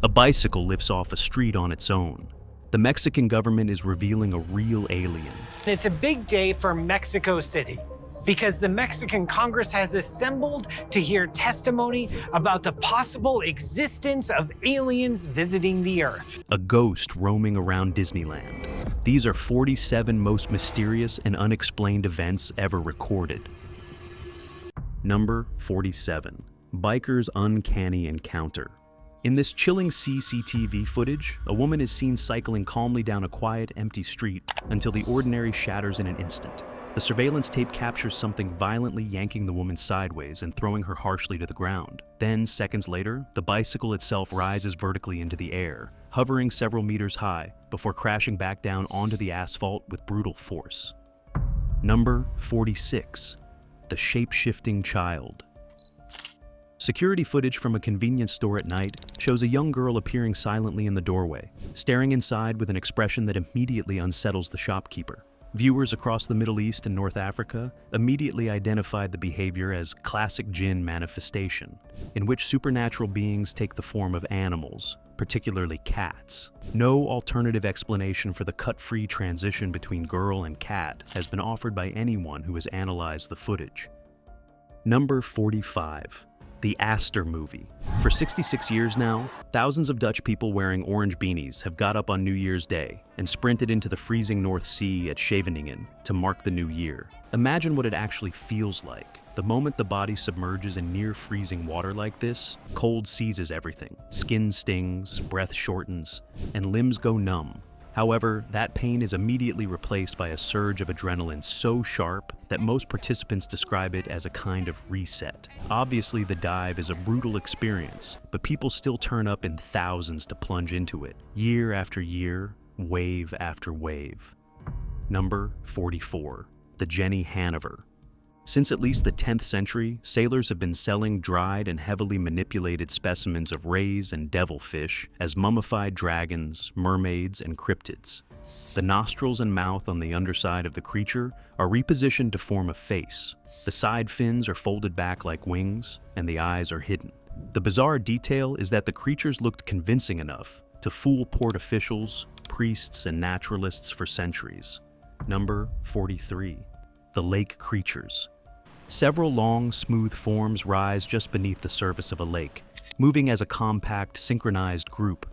A bicycle lifts off a street on its own. The Mexican government is revealing a real alien. It's a big day for Mexico City because the Mexican Congress has assembled to hear testimony about the possible existence of aliens visiting the Earth. A ghost roaming around Disneyland. These are 47 most mysterious and unexplained events ever recorded. Number 47. Biker's uncanny encounter. In this chilling CCTV footage, a woman is seen cycling calmly down a quiet, empty street until the ordinary shatters in an instant. The surveillance tape captures something violently yanking the woman sideways and throwing her harshly to the ground. Then, seconds later, the bicycle itself rises vertically into the air, hovering several meters high, before crashing back down onto the asphalt with brutal force. Number 46. The shape-shifting child. Security footage from a convenience store at night shows a young girl appearing silently in the doorway, staring inside with an expression that immediately unsettles the shopkeeper. Viewers across the Middle East and North Africa immediately identified the behavior as classic jinn manifestation, in which supernatural beings take the form of animals, particularly cats. No alternative explanation for the cut-free transition between girl and cat has been offered by anyone who has analyzed the footage. Number 45. The Astor movie. For 66 years now, thousands of Dutch people wearing orange beanies have got up on New Year's Day and sprinted into the freezing North Sea at Scheveningen to mark the new year. Imagine what it actually feels like. The moment the body submerges in near-freezing water like this, cold seizes everything. Skin stings, breath shortens, and limbs go numb. However, that pain is immediately replaced by a surge of adrenaline so sharp that most participants describe it as a kind of reset. Obviously, the dive is a brutal experience, but people still turn up in thousands to plunge into it, year after year, wave after wave. Number 44. The Jenny Hanivers. Since at least the 10th century, sailors have been selling dried and heavily manipulated specimens of rays and devilfish as mummified dragons, mermaids, and cryptids. The nostrils and mouth on the underside of the creature are repositioned to form a face. The side fins are folded back like wings, and the eyes are hidden. The bizarre detail is that the creatures looked convincing enough to fool port officials, priests, and naturalists for centuries. Number 43. The lake creatures. Several long, smooth forms rise just beneath the surface of a lake, moving as a compact, synchronized group.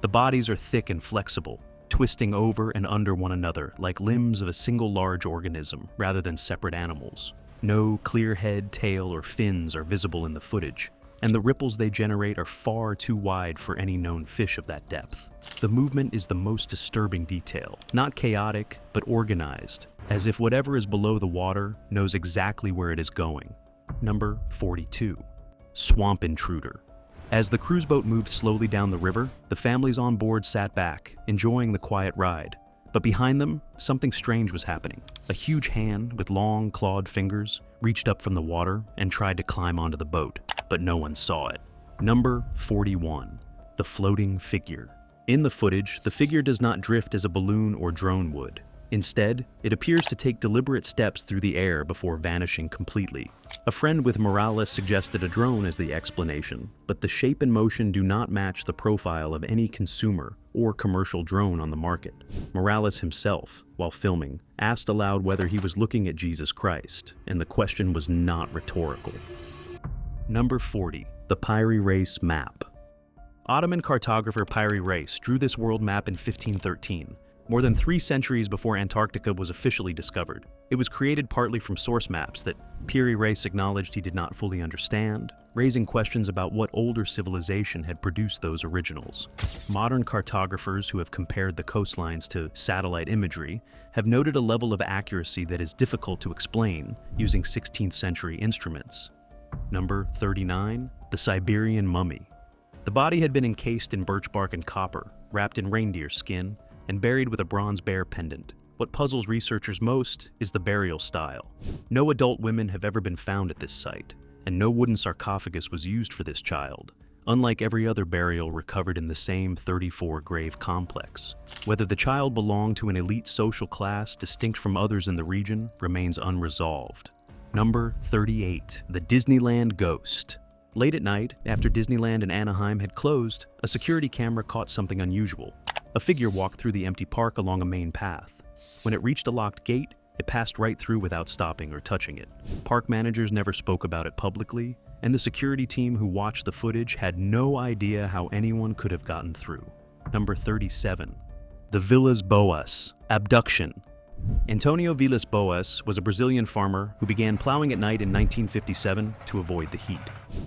The bodies are thick and flexible, twisting over and under one another like limbs of a single large organism rather than separate animals. No clear head, tail, or fins are visible in the footage, and the ripples they generate are far too wide for any known fish of that depth. The movement is the most disturbing detail, not chaotic, but organized, as if whatever is below the water knows exactly where it is going. Number 42. Swamp intruder. As the cruise boat moved slowly down the river, the families on board sat back, enjoying the quiet ride. But behind them, something strange was happening. A huge hand with long, clawed fingers reached up from the water and tried to climb onto the boat, but no one saw it. Number 41. The floating figure. In the footage, the figure does not drift as a balloon or drone would. Instead, it appears to take deliberate steps through the air before vanishing completely. A friend with Morales suggested a drone as the explanation, but the shape and motion do not match the profile of any consumer or commercial drone on the market. Morales himself, while filming, asked aloud whether he was looking at Jesus Christ, and the question was not rhetorical. Number 40. The Piri Reis map. Ottoman cartographer Piri Reis drew this world map in 1513. More than 3 centuries before Antarctica was officially discovered. It was created partly from source maps that Piri Reis acknowledged he did not fully understand, raising questions about what older civilization had produced those originals. Modern cartographers who have compared the coastlines to satellite imagery have noted a level of accuracy that is difficult to explain using 16th century instruments. Number 39. The Siberian mummy. The body had been encased in birch bark and copper, wrapped in reindeer skin, and buried with a bronze bear pendant. What puzzles researchers most is the burial style. No adult women have ever been found at this site, and no wooden sarcophagus was used for this child, unlike every other burial recovered in the same 34-grave complex. Whether the child belonged to an elite social class distinct from others in the region remains unresolved. Number 38. The Disneyland ghost. Late at night, after Disneyland in Anaheim had closed, a security camera caught something unusual. A figure walked through the empty park along a main path. When it reached a locked gate, it passed right through without stopping or touching it. Park managers never spoke about it publicly, and the security team who watched the footage had no idea how anyone could have gotten through. Number 37. The Villas-Boas, abduction. Antonio Villas-Boas was a Brazilian farmer who began plowing at night in 1957 to avoid the heat.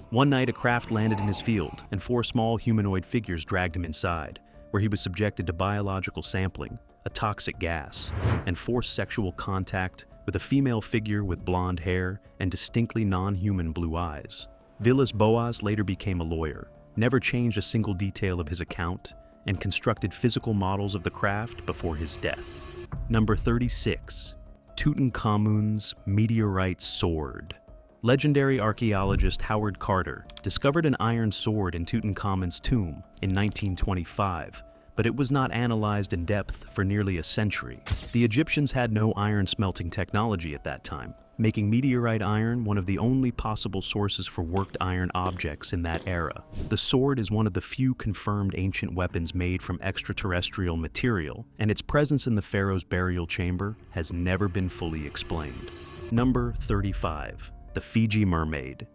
One night, a craft landed in his field, and 4 small humanoid figures dragged him inside, where he was subjected to biological sampling, a toxic gas, and forced sexual contact with a female figure with blonde hair and distinctly non-human blue eyes. Villas-Boas later became a lawyer, never changed a single detail of his account, and constructed physical models of the craft before his death. Number 36. Tutankhamun's meteorite sword. Legendary archaeologist Howard Carter discovered an iron sword in Tutankhamun's tomb in 1925, but it was not analyzed in depth for nearly a century. The Egyptians had no iron smelting technology at that time, making meteorite iron one of the only possible sources for worked iron objects in that era. The sword is one of the few confirmed ancient weapons made from extraterrestrial material, and its presence in the pharaoh's burial chamber has never been fully explained. Number 35. The Fiji mermaid.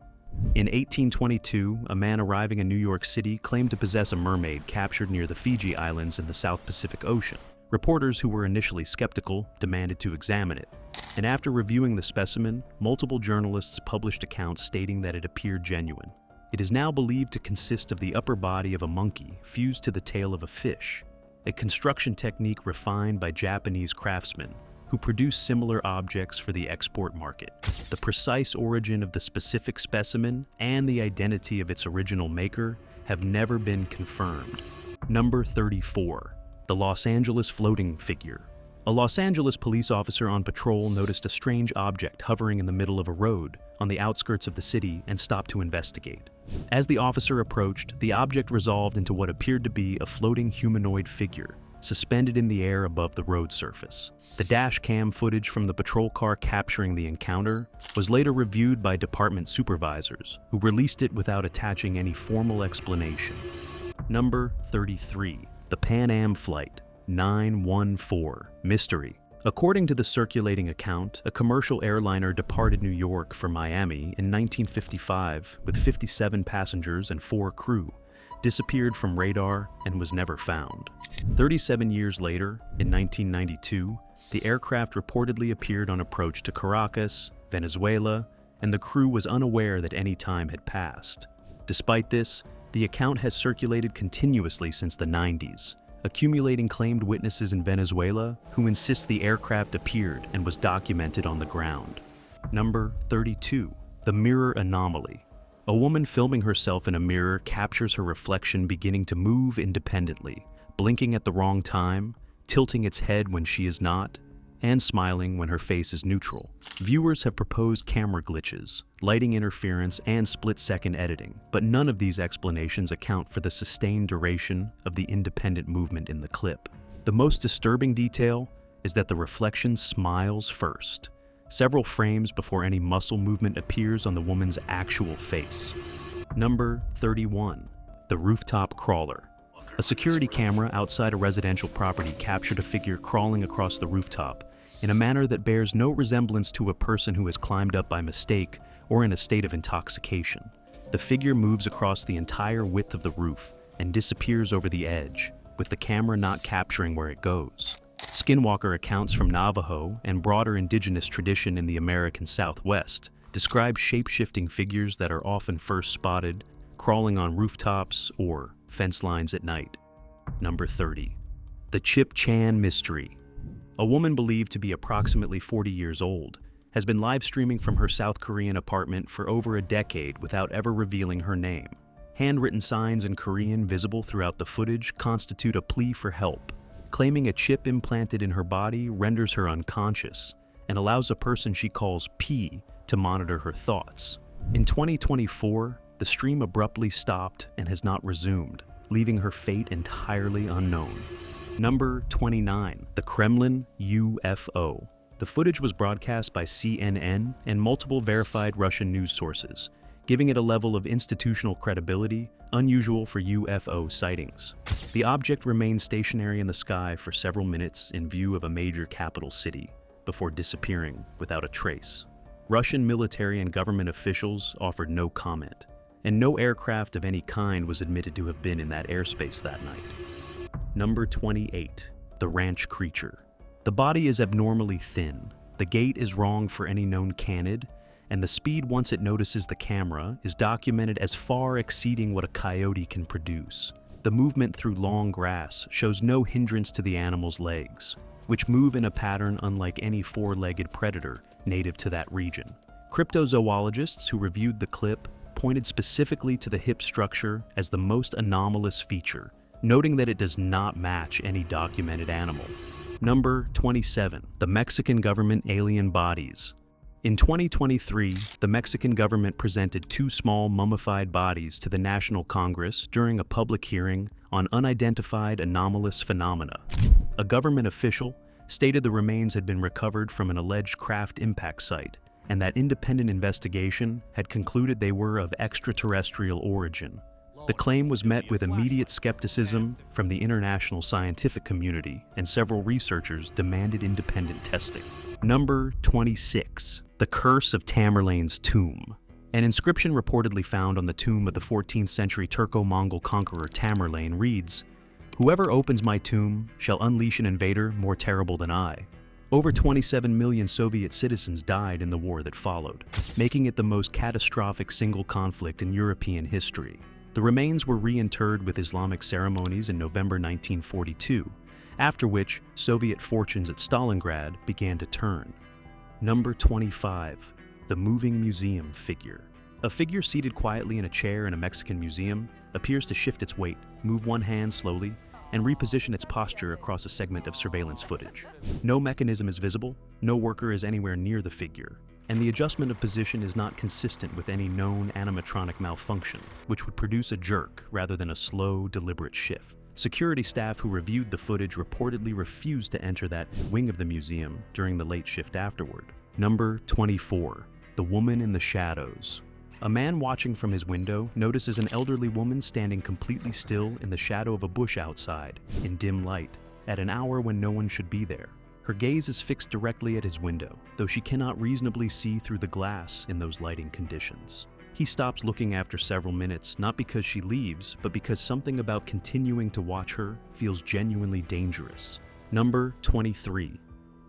In 1822, a man arriving in New York City claimed to possess a mermaid captured near the Fiji Islands in the South Pacific Ocean. Reporters who were initially skeptical demanded to examine it, and after reviewing the specimen, multiple journalists published accounts stating that it appeared genuine. It is now believed to consist of the upper body of a monkey fused to the tail of a fish, a construction technique refined by Japanese craftsmen who produce similar objects for the export market. The precise origin of the specific specimen and the identity of its original maker have never been confirmed. Number 34. The Los Angeles floating figure. A Los Angeles police officer on patrol noticed a strange object hovering in the middle of a road on the outskirts of the city and stopped to investigate. As the officer approached, the object resolved into what appeared to be a floating humanoid figure, suspended in the air above the road surface. The dash cam footage from the patrol car capturing the encounter was later reviewed by department supervisors, who released it without attaching any formal explanation. Number 33. The Pan Am Flight 914 Mystery. According to the circulating account, a commercial airliner departed New York for Miami in 1955 with 57 passengers and 4 crew, disappeared from radar, and was never found. 37 years later, in 1992, the aircraft reportedly appeared on approach to Caracas, Venezuela, and the crew was unaware that any time had passed. Despite this, the account has circulated continuously since the 90s, accumulating claimed witnesses in Venezuela who insist the aircraft appeared and was documented on the ground. Number 32. The mirror anomaly. A woman filming herself in a mirror captures her reflection beginning to move independently, blinking at the wrong time, tilting its head when she is not, and smiling when her face is neutral. Viewers have proposed camera glitches, lighting interference, and split-second editing, but none of these explanations account for the sustained duration of the independent movement in the clip. The most disturbing detail is that the reflection smiles first, several frames before any muscle movement appears on the woman's actual face. Number 31. The rooftop crawler. A security camera outside a residential property captured a figure crawling across the rooftop in a manner that bears no resemblance to a person who has climbed up by mistake or in a state of intoxication. The figure moves across the entire width of the roof and disappears over the edge, with the camera not capturing where it goes. Skinwalker accounts from Navajo and broader indigenous tradition in the American Southwest describe shape-shifting figures that are often first spotted crawling on rooftops or fence lines at night. Number 30. The Chip Chan mystery. A woman believed to be approximately 40 years old has been live streaming from her South Korean apartment for over a decade without ever revealing her name. Handwritten signs in Korean visible throughout the footage constitute a plea for help, claiming a chip implanted in her body renders her unconscious and allows a person she calls P to monitor her thoughts. In 2024, the stream abruptly stopped and has not resumed, leaving her fate entirely unknown. Number 29. The Kremlin UFO. The footage was broadcast by CNN and multiple verified Russian news sources, giving it a level of institutional credibility unusual for UFO sightings. The object remained stationary in the sky for several minutes in view of a major capital city, before disappearing without a trace. Russian military and government officials offered no comment, and no aircraft of any kind was admitted to have been in that airspace that night. Number 28. The ranch creature. The body is abnormally thin, the gait is wrong for any known canid, and the speed once it notices the camera is documented as far exceeding what a coyote can produce. The movement through long grass shows no hindrance to the animal's legs, which move in a pattern unlike any four-legged predator native to that region. Cryptozoologists who reviewed the clip pointed specifically to the hip structure as the most anomalous feature, noting that it does not match any documented animal. Number 27. The Mexican government alien bodies. In 2023, the Mexican government presented two small mummified bodies to the National Congress during a public hearing on unidentified anomalous phenomena. A government official stated the remains had been recovered from an alleged craft impact site, and that independent investigation had concluded they were of extraterrestrial origin. The claim was met with immediate skepticism from the international scientific community, and several researchers demanded independent testing. Number 26. The Curse of Tamerlane's Tomb. An inscription reportedly found on the tomb of the 14th century Turco-Mongol conqueror Tamerlane reads, "Whoever opens my tomb shall unleash an invader more terrible than I." Over 27 million Soviet citizens died in the war that followed, making it the most catastrophic single conflict in European history. The remains were reinterred with Islamic ceremonies in November 1942, after which Soviet fortunes at Stalingrad began to turn. Number 25. The Moving Museum Figure. A figure seated quietly in a chair in a Mexican museum appears to shift its weight, move one hand slowly, and reposition its posture across a segment of surveillance footage. No mechanism is visible, no worker is anywhere near the figure, and the adjustment of position is not consistent with any known animatronic malfunction, which would produce a jerk rather than a slow, deliberate shift. Security staff who reviewed the footage reportedly refused to enter that wing of the museum during the late shift afterward. Number 24. The Woman in the Shadows. A man watching from his window notices an elderly woman standing completely still in the shadow of a bush outside, in dim light, at an hour when no one should be there. Her gaze is fixed directly at his window, though she cannot reasonably see through the glass in those lighting conditions. He stops looking after several minutes, not because she leaves, but because something about continuing to watch her feels genuinely dangerous. Number 23.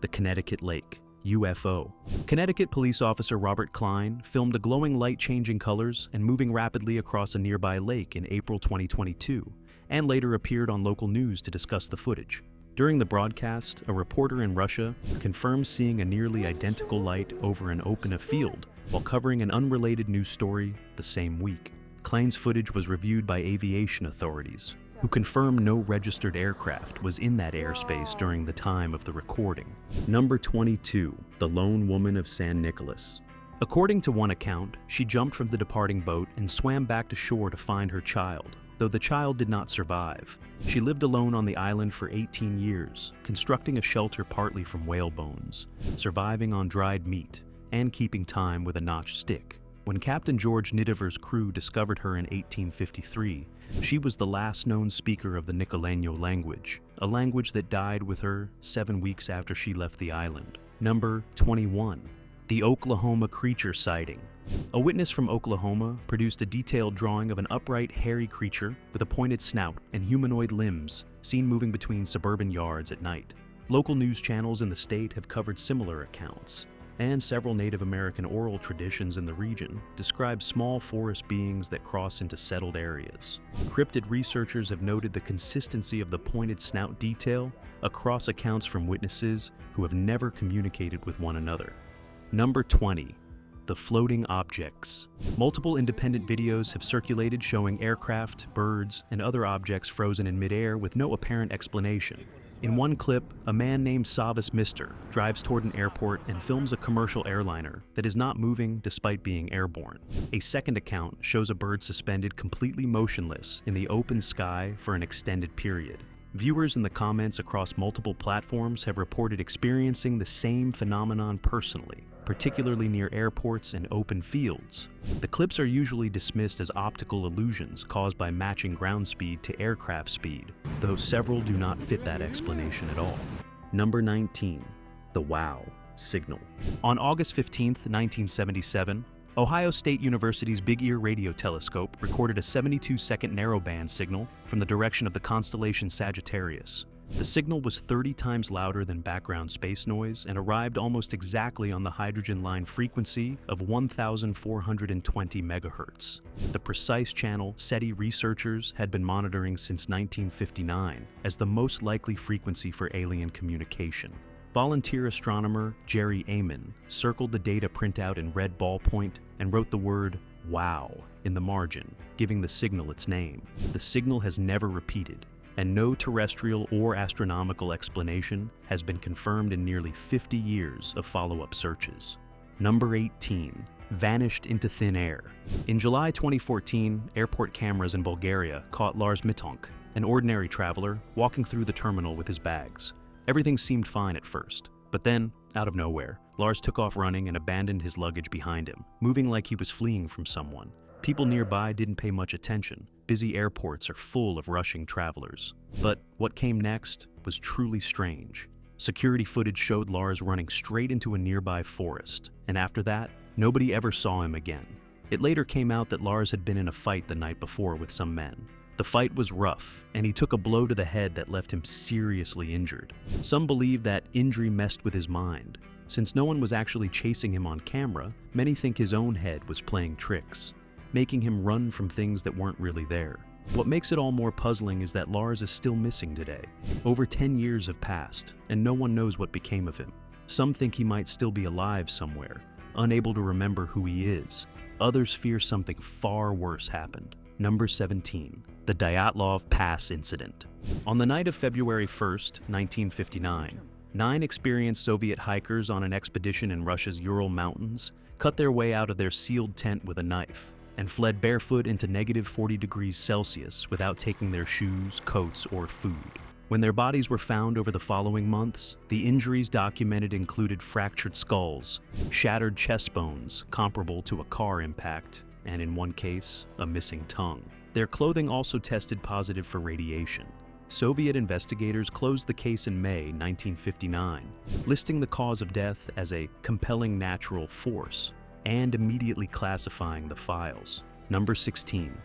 The Connecticut Lake. UFO. Connecticut police officer Robert Klein filmed a glowing light changing colors and moving rapidly across a nearby lake in April 2022, and later appeared on local news to discuss the footage. During the broadcast, a reporter in Russia confirmed seeing a nearly identical light over an open field while covering an unrelated news story the same week. Klein's footage was reviewed by aviation authorities, who confirmed no registered aircraft was in that airspace during the time of the recording. Number 22. The Lone Woman of San Nicolas. According to one account, she jumped from the departing boat and swam back to shore to find her child, though the child did not survive. She lived alone on the island for 18 years, constructing a shelter partly from whale bones, surviving on dried meat, and keeping time with a notched stick. When Captain George Nidiver's crew discovered her in 1853, she was the last known speaker of the Nicoleño language, a language that died with her 7 weeks after she left the island. Number 21. The Oklahoma Creature Sighting. A witness from Oklahoma produced a detailed drawing of an upright, hairy creature with a pointed snout and humanoid limbs seen moving between suburban yards at night. Local news channels in the state have covered similar accounts, and several Native American oral traditions in the region describe small forest beings that cross into settled areas. Cryptid researchers have noted the consistency of the pointed snout detail across accounts from witnesses who have never communicated with one another. Number 20. The Floating Objects. Multiple independent videos have circulated showing aircraft, birds, and other objects frozen in midair with no apparent explanation. In one clip, a man named Savis Mister drives toward an airport and films a commercial airliner that is not moving despite being airborne. A second account shows a bird suspended completely motionless in the open sky for an extended period. Viewers in the comments across multiple platforms have reported experiencing the same phenomenon personally. particularly near airports and open fields. The clips are usually dismissed as optical illusions caused by matching ground speed to aircraft speed, though several do not fit that explanation at all. Number 19. The WOW signal. On August 15, 1977, Ohio State University's Big Ear radio telescope recorded a 72-second narrowband signal from the direction of the constellation Sagittarius. The signal was 30 times louder than background space noise and arrived almost exactly on the hydrogen line frequency of 1,420 megahertz. The precise channel SETI researchers had been monitoring since 1959 as the most likely frequency for alien communication. Volunteer astronomer Jerry Amen circled the data printout in red ballpoint and wrote the word "WOW" in the margin, giving the signal its name. The signal has never repeated, and no terrestrial or astronomical explanation has been confirmed in nearly 50 years of follow-up searches. Number 18. Vanished into thin air. In July 2014, airport cameras in Bulgaria caught Lars Mittonk, an ordinary traveler, walking through the terminal with his bags. Everything seemed fine at first, but then, out of nowhere, Lars took off running and abandoned his luggage behind him, moving like he was fleeing from someone. People nearby didn't pay much attention. Busy airports are full of rushing travelers. But what came next was truly strange. Security footage showed Lars running straight into a nearby forest, and after that, nobody ever saw him again. It later came out that Lars had been in a fight the night before with some men. The fight was rough, and he took a blow to the head that left him seriously injured. Some believe that injury messed with his mind. Since no one was actually chasing him on camera, many think his own head was playing tricks, making him run from things that weren't really there. What makes it all more puzzling is that Lars is still missing today. Over 10 years have passed, and no one knows what became of him. Some think he might still be alive somewhere, unable to remember who he is. Others fear something far worse happened. Number 17. The Dyatlov Pass incident. On the night of February 1st, 1959, 9 experienced Soviet hikers on an expedition in Russia's Ural Mountains cut their way out of their sealed tent with a knife and fled barefoot into negative 40 degrees Celsius without taking their shoes, coats, or food. When their bodies were found over the following months, the injuries documented included fractured skulls, shattered chest bones comparable to a car impact, and in one case, a missing tongue. Their clothing also tested positive for radiation. Soviet investigators closed the case in May 1959, listing the cause of death as a compelling natural force and immediately classifying the files. Number 16.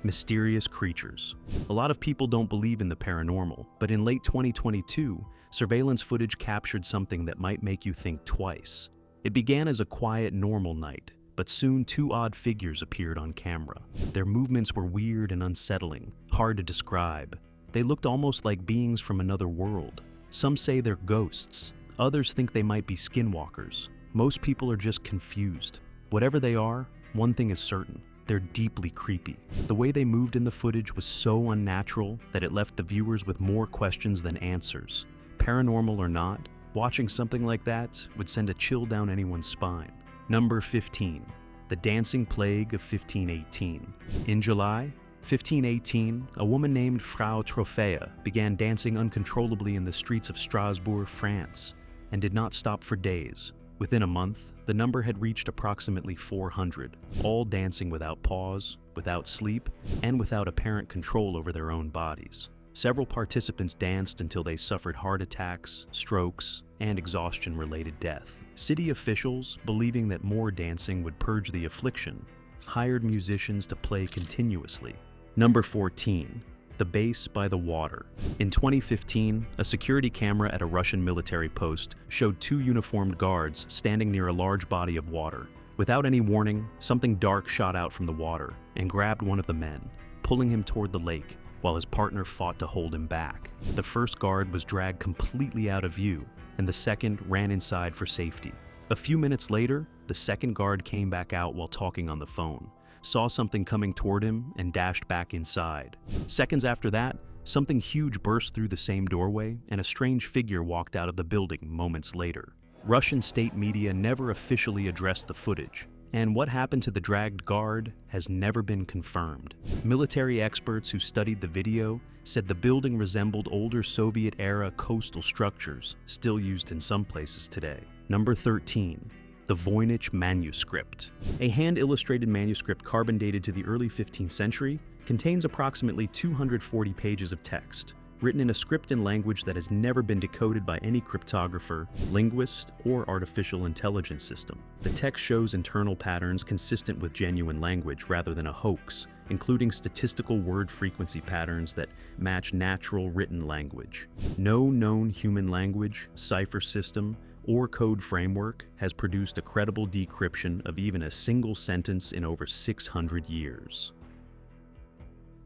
Mysterious creatures. A lot of people don't believe in the paranormal, but in late 2022, surveillance footage captured something that might make you think twice. It began as a quiet, normal night, but soon 2 odd figures appeared on camera. Their movements were weird and unsettling, hard to describe. They looked almost like beings from another world. Some say they're ghosts. Others think they might be skinwalkers. Most people are just confused. Whatever they are, one thing is certain. They're deeply creepy. The way they moved in the footage was so unnatural that it left the viewers with more questions than answers. Paranormal or not, watching something like that would send a chill down anyone's spine. Number 15. The Dancing Plague of 1518. In July 1518, a woman named Frau Trophea began dancing uncontrollably in the streets of Strasbourg, France, and did not stop for days. Within a month, the number had reached approximately 400, all dancing without pause, without sleep, and without apparent control over their own bodies. Several participants danced until they suffered heart attacks, strokes, and exhaustion-related death. City officials, believing that more dancing would purge the affliction, hired musicians to play continuously. Number 14. The Base by the Water. In 2015, a security camera at a Russian military post showed 2 uniformed guards standing near a large body of water. Without any warning, something dark shot out from the water and grabbed one of the men, pulling him toward the lake, while his partner fought to hold him back. The first guard was dragged completely out of view, and the second ran inside for safety. A few minutes later, the second guard came back out while talking on the phone, saw something coming toward him, and dashed back inside. Seconds after that, something huge burst through the same doorway, and a strange figure walked out of the building moments later. Russian state media never officially addressed the footage, and what happened to the dragged guard has never been confirmed. Military experts who studied the video said the building resembled older Soviet-era coastal structures still used in some places today. Number 13. the Voynich manuscript. A hand-illustrated manuscript carbon dated to the early 15th century contains approximately 240 pages of text, written in a script and language that has never been decoded by any cryptographer, linguist, or artificial intelligence system. The text shows internal patterns consistent with genuine language rather than a hoax, including statistical word frequency patterns that match natural written language. No known human language, cipher system, or code framework has produced a credible decryption of even a single sentence in over 600 years.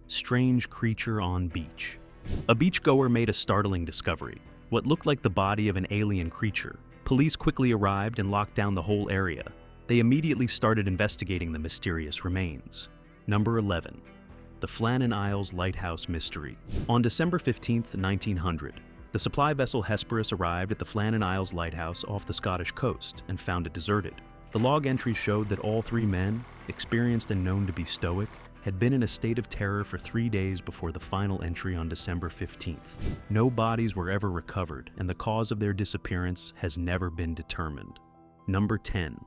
Strange creature on beach. A beachgoer made a startling discovery, what looked like the body of an alien creature. Police quickly arrived and locked down the whole area. They immediately started investigating the mysterious remains. Number 11. The Flannan Isles lighthouse mystery. On December 15, 1900, the supply vessel Hesperus arrived at the Flannan Isles lighthouse off the Scottish coast and found it deserted. The log entries showed that all three men, experienced and known to be stoic, had been in a state of terror for 3 days before the final entry on December 15th. No bodies were ever recovered, and the cause of their disappearance has never been determined. Number 10.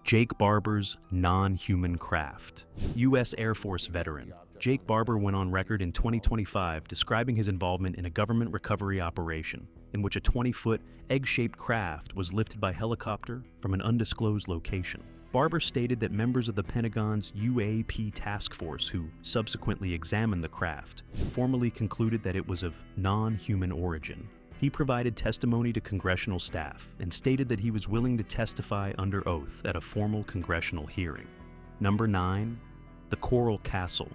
Jake Barber's non-human craft. U.S. Air Force veteran Jake Barber went on record in 2025 describing his involvement in a government recovery operation in which a 20-foot egg-shaped craft was lifted by helicopter from an undisclosed location. Barber stated that members of the Pentagon's UAP task force, who subsequently examined the craft, formally concluded that it was of non-human origin. He provided testimony to congressional staff and stated that he was willing to testify under oath at a formal congressional hearing. Number 9. The Coral Castle.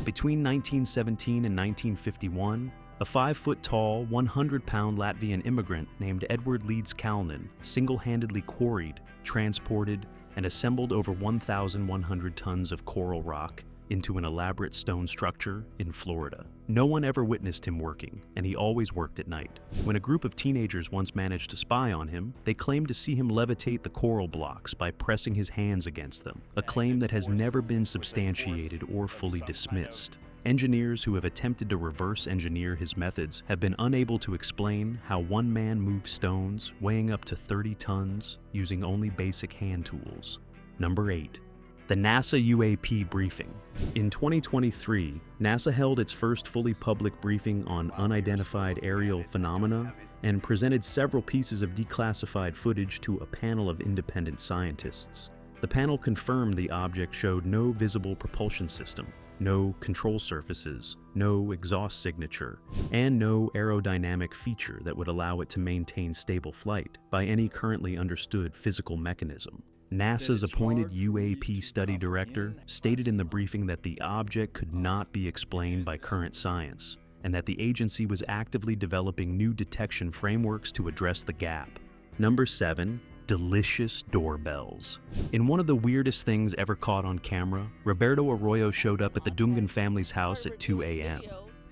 Between 1917 and 1951, a 5-foot-tall, 100-pound Latvian immigrant named Edward Leeds Kalnin single-handedly quarried, transported, and assembled over 1,100 tons of coral rock into an elaborate stone structure in Florida. No one ever witnessed him working, and he always worked at night. When a group of teenagers once managed to spy on him, they claimed to see him levitate the coral blocks by pressing his hands against them, a claim that has never been substantiated or fully dismissed. Engineers who have attempted to reverse engineer his methods have been unable to explain how one man moved stones weighing up to 30 tons using only basic hand tools. Number 8. The NASA UAP briefing. In 2023, NASA held its first fully public briefing on unidentified aerial phenomena and presented several pieces of declassified footage to a panel of independent scientists. The panel confirmed the object showed no visible propulsion system, no control surfaces, no exhaust signature, and no aerodynamic feature that would allow it to maintain stable flight by any currently understood physical mechanism. NASA's appointed UAP study director stated in the briefing that the object could not be explained by current science, and that the agency was actively developing new detection frameworks to address the gap. Number 7. Delicious doorbells. In one of the weirdest things ever caught on camera, Roberto Arroyo showed up at the Dungan family's house at 2 a.m.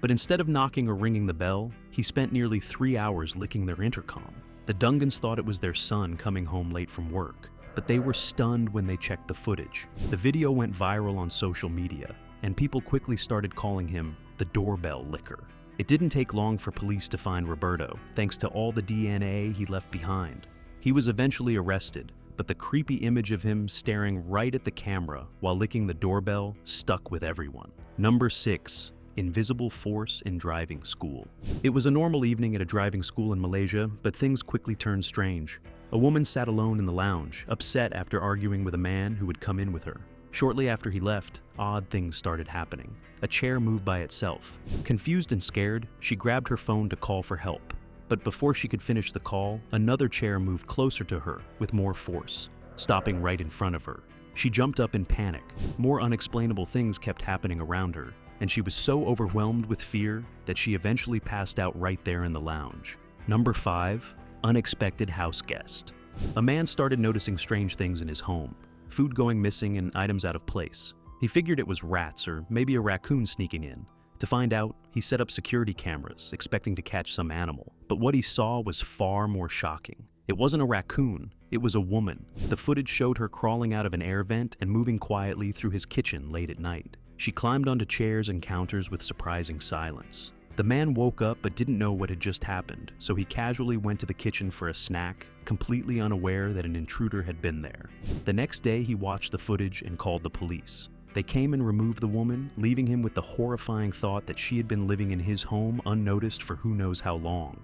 But instead of knocking or ringing the bell, he spent nearly 3 hours licking their intercom. The Dungans thought it was their son coming home late from work, but they were stunned when they checked the footage. The video went viral on social media, and people quickly started calling him the doorbell licker. It didn't take long for police to find Roberto, thanks to all the DNA he left behind. He was eventually arrested, but the creepy image of him staring right at the camera while licking the doorbell stuck with everyone. Number 6. Invisible force in driving school. It was a normal evening at a driving school in Malaysia, but things quickly turned strange. A woman sat alone in the lounge, upset after arguing with a man who had come in with her. Shortly after he left, odd things started happening. A chair moved by itself. Confused and scared, she grabbed her phone to call for help. But before she could finish the call, another chair moved closer to her with more force, stopping right in front of her. She jumped up in panic. More unexplainable things kept happening around her, and she was so overwhelmed with fear that she eventually passed out right there in the lounge. Number 5. Unexpected house guest. A man started noticing strange things in his home, food going missing and items out of place. He figured it was rats or maybe a raccoon sneaking in. To find out, he set up security cameras, expecting to catch some animal. But what he saw was far more shocking. It wasn't a raccoon, it was a woman. The footage showed her crawling out of an air vent and moving quietly through his kitchen late at night. She climbed onto chairs and counters with surprising silence. The man woke up but didn't know what had just happened, so he casually went to the kitchen for a snack, completely unaware that an intruder had been there. The next day, he watched the footage and called the police. They came and removed the woman, leaving him with the horrifying thought that she had been living in his home unnoticed for who knows how long.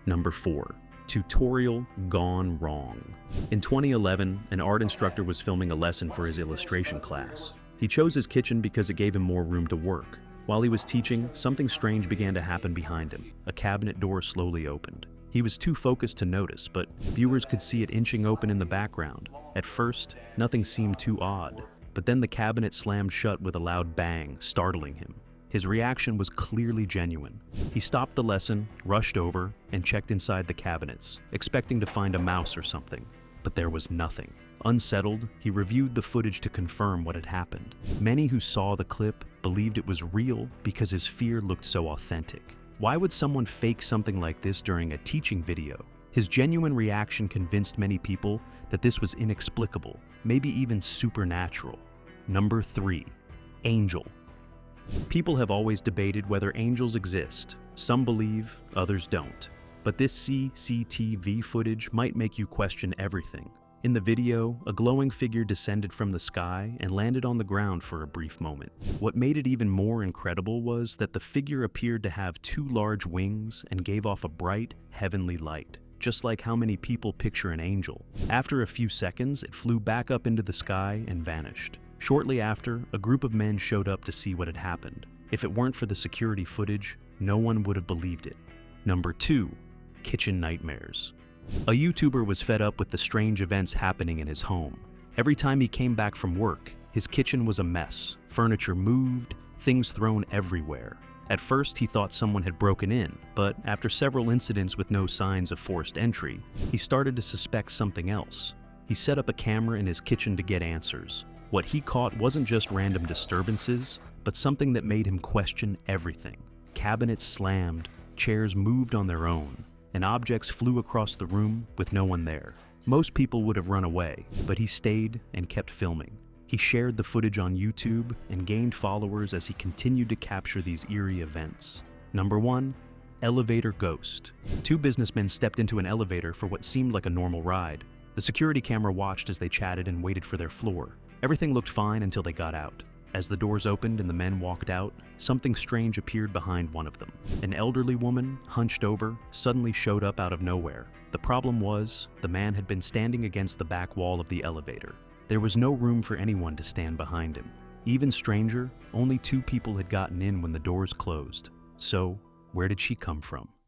Number 4. Tutorial gone wrong. In 2011, an art instructor was filming a lesson for his illustration class. He chose his kitchen because it gave him more room to work. While he was teaching, something strange began to happen behind him. A cabinet door slowly opened. He was too focused to notice, but viewers could see it inching open in the background. At first, nothing seemed too odd, but then the cabinet slammed shut with a loud bang, startling him. His reaction was clearly genuine. He stopped the lesson, rushed over, and checked inside the cabinets, expecting to find a mouse or something. But there was nothing. Unsettled, he reviewed the footage to confirm what had happened. Many who saw the clip believed it was real because his fear looked so authentic. Why would someone fake something like this during a teaching video? His genuine reaction convinced many people that this was inexplicable, maybe even supernatural. Number 3. Angel. People have always debated whether angels exist. Some believe, others don't. But this CCTV footage might make you question everything. In the video, a glowing figure descended from the sky and landed on the ground for a brief moment. What made it even more incredible was that the figure appeared to have 2 large wings and gave off a bright, heavenly light, just like how many people picture an angel. After a few seconds, it flew back up into the sky and vanished. Shortly after, a group of men showed up to see what had happened. If it weren't for the security footage, no one would have believed it. Number 2. Kitchen nightmares. A YouTuber was fed up with the strange events happening in his home. Every time he came back from work, his kitchen was a mess. Furniture moved, things thrown everywhere. At first, he thought someone had broken in, but after several incidents with no signs of forced entry, he started to suspect something else. He set up a camera in his kitchen to get answers. What he caught wasn't just random disturbances, but something that made him question everything. Cabinets slammed, chairs moved on their own, and objects flew across the room with no one there. Most people would have run away, but he stayed and kept filming. He shared the footage on YouTube and gained followers as he continued to capture these eerie events. Number 1. Elevator ghost. 2 businessmen stepped into an elevator for what seemed like a normal ride. The security camera watched as they chatted and waited for their floor. Everything looked fine until they got out. As the doors opened and the men walked out, something strange appeared behind one of them. An elderly woman, hunched over, suddenly showed up out of nowhere. The problem was, the man had been standing against the back wall of the elevator. There was no room for anyone to stand behind him. Even stranger, only 2 people had gotten in when the doors closed. So, where did she come from?